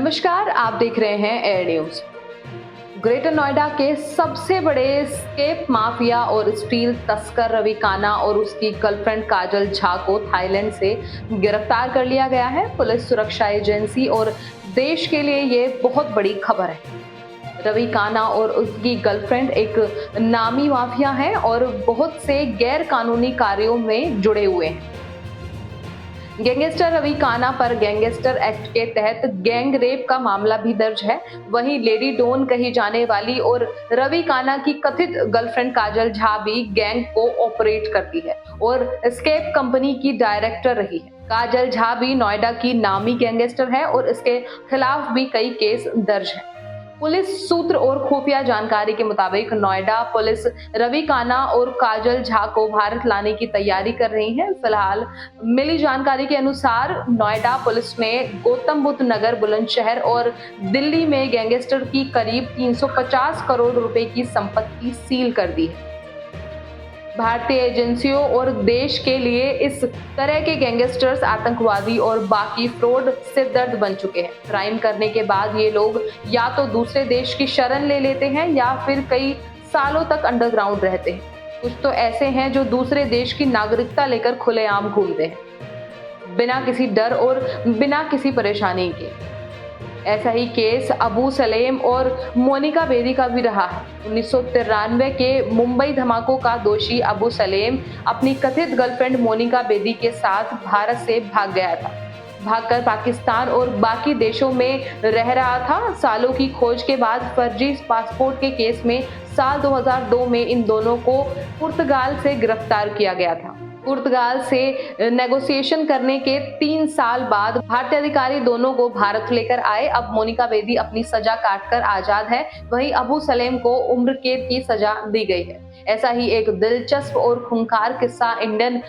नमस्कार, आप देख रहे हैं एयर न्यूज। ग्रेटर नोएडा के सबसे बड़े स्केप माफिया और स्टील तस्कर रवि काना और उसकी गर्लफ्रेंड काजल झा को थाईलैंड से गिरफ्तार कर लिया गया है। पुलिस सुरक्षा एजेंसी और देश के लिए ये बहुत बड़ी खबर है। रवि काना और उसकी गर्लफ्रेंड एक नामी माफिया हैं और बहुत से गैर कानूनी कार्यों में जुड़े हुए हैं। गैंगस्टर रवि काना पर गैंगस्टर एक्ट के तहत गैंग रेप का मामला भी दर्ज है। वहीं लेडी डॉन कही जाने वाली और रवि काना की कथित गर्लफ्रेंड काजल झा भी गैंग को ऑपरेट करती है और एस्केप कंपनी की डायरेक्टर रही है। काजल झा भी नोएडा की नामी गैंगस्टर है और इसके खिलाफ भी कई केस दर्ज हैं। पुलिस सूत्र और खुफिया जानकारी के मुताबिक नोएडा पुलिस रवि काना और काजल झा को भारत लाने की तैयारी कर रही है। फिलहाल मिली जानकारी के अनुसार नोएडा पुलिस ने गौतम बुद्ध नगर, बुलंदशहर और दिल्ली में गैंगस्टर की करीब 350 करोड़ रुपए की संपत्ति सील कर दी है। भारतीय एजेंसियों और देश के लिए इस तरह के गैंगस्टर्स आतंकवादी और बाकी फ्रॉड से दर्द बन चुके हैं। क्राइम करने के बाद ये लोग या तो दूसरे देश की शरण ले लेते हैं या फिर कई सालों तक अंडरग्राउंड रहते हैं। कुछ तो ऐसे हैं जो दूसरे देश की नागरिकता लेकर खुलेआम घूमते हैं, बिना किसी डर और बिना किसी परेशानी के। ऐसा ही केस अबू सलेम और मोनिका बेदी का भी रहा है। 1993 के मुंबई धमाकों का दोषी अबू सलेम अपनी कथित गर्लफ्रेंड मोनिका बेदी के साथ भारत से भाग गया था। भागकर पाकिस्तान और बाकी देशों में रह रहा था। सालों की खोज के बाद फर्जी पासपोर्ट के केस में साल 2002 में इन दोनों को पुर्तगाल से गिरफ्तार किया गया था। पुर्तगाल से नेगोशिएशन करने के 3 साल बाद भारतीय अधिकारी दोनों को भारत लेकर आए। अब मोनिका बेदी अपनी सजा काटकर आजाद है, वहीं अबू सलेम को उम्र कैद की सजा दी गई है। ऐसा ही एक दिलचस्प और खूंखार किस्सा इंडियन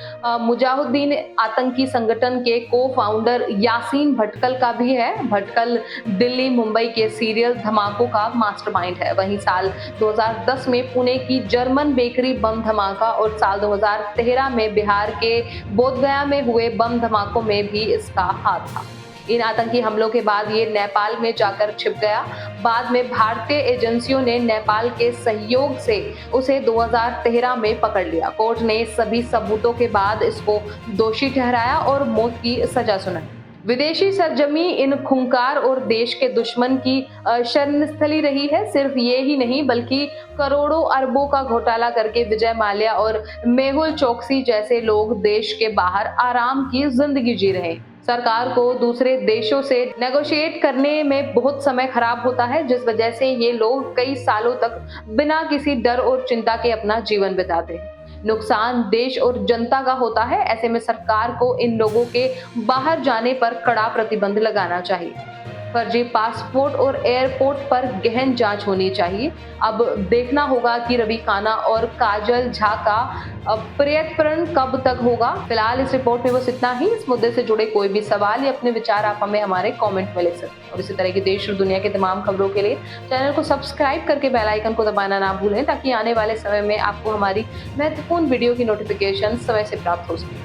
मुजाहिदीन आतंकी संगठन के को-फाउंडर यासीन भटकल का भी है। भटकल दिल्ली मुंबई के सीरियल धमाकों का मास्टरमाइंड है। वहीं साल 2010 में पुणे की जर्मन बेकरी बम धमाका और साल 2013 में बिहार के बोधगया में हुए बम धमाकों में भी इसका हाथ था। इन आतंकी हमलों के बाद ये नेपाल में जाकर छिप गया। बाद में भारतीय एजेंसियों ने नेपाल के सहयोग से उसे 2013 में पकड़ लिया। कोर्ट ने सभी सबूतों के बाद इसको दोषी ठहराया और मौत की सजा सुनाई। विदेशी सरजमी इन खूंखार और देश के दुश्मन की शरणस्थली रही है। सिर्फ ये ही नहीं बल्कि करोड़ों अरबों का घोटाला करके विजय माल्या और मेहुल चोकसी जैसे लोग देश के बाहर आराम की जिंदगी जी रहे हैं। सरकार को दूसरे देशों से नेगोशिएट करने में बहुत समय खराब होता है, जिस वजह से ये लोग कई सालों तक बिना किसी डर और चिंता के अपना जीवन बिताते हैं। नुकसान देश और जनता का होता है। ऐसे में सरकार को इन लोगों के बाहर जाने पर कड़ा प्रतिबंध लगाना चाहिए। फर्जी पासपोर्ट और एयरपोर्ट पर गहन जांच होनी चाहिए। अब देखना होगा कि रवि काना और काजल झा का प्रत्यर्पण कब तक होगा। फिलहाल इस रिपोर्ट में बस इतना ही। इस मुद्दे से जुड़े कोई भी सवाल या अपने विचार आप हमें हमारे कमेंट में लिख सकते हैं। और इसी तरह की देश और दुनिया के तमाम खबरों के लिए चैनल को सब्सक्राइब करके बेल आइकन को दबाना ना भूलें, ताकि आने वाले समय में आपको हमारी महत्वपूर्ण वीडियो की नोटिफिकेशन समय से प्राप्त हो सके।